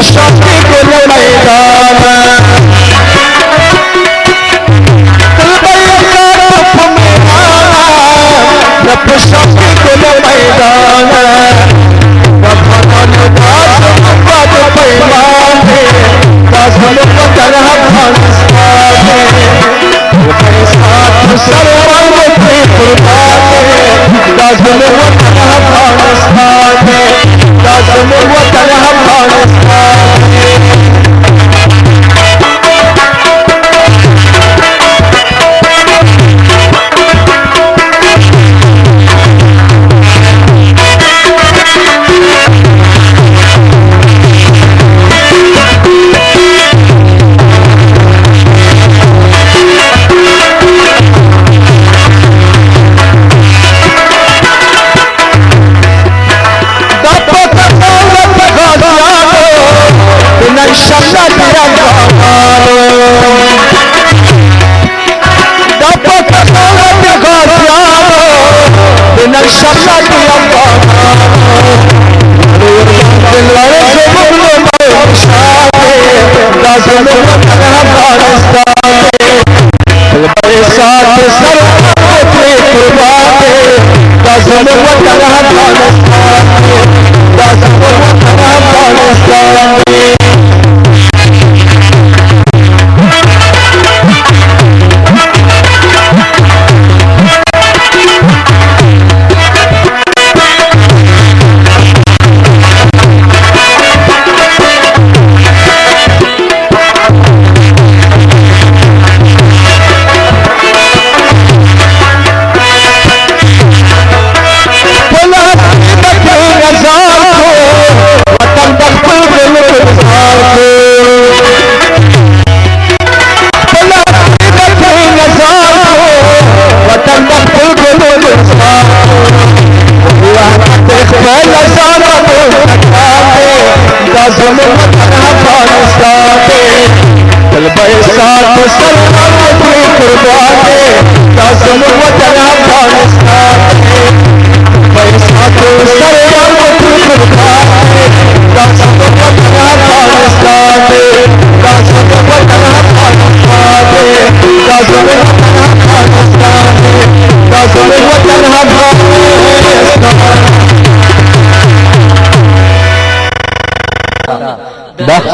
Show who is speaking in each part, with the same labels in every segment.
Speaker 1: शौकी गुल मैदान रब शौकी गुल मैदान दाजुल वतन अफगानिस्तान सरवर की कुर्बान दाजुल वतन अफगानिस्तान दाजुल वतन अफगानिस्तान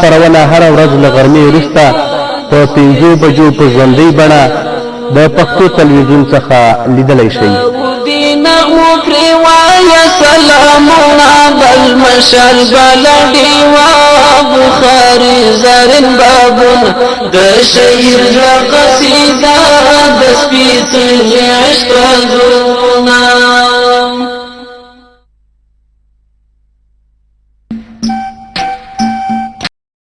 Speaker 2: خپرونه هر ورځ له غرمې وروسته په 5 بجو په ژوندۍ بڼه د پښتو تلویزیون څخه لیدلی شئ.
Speaker 3: سلامنا بل مشال بلدی و بخاری زرین بابون د شهر قصیده د سپیڅلي عشق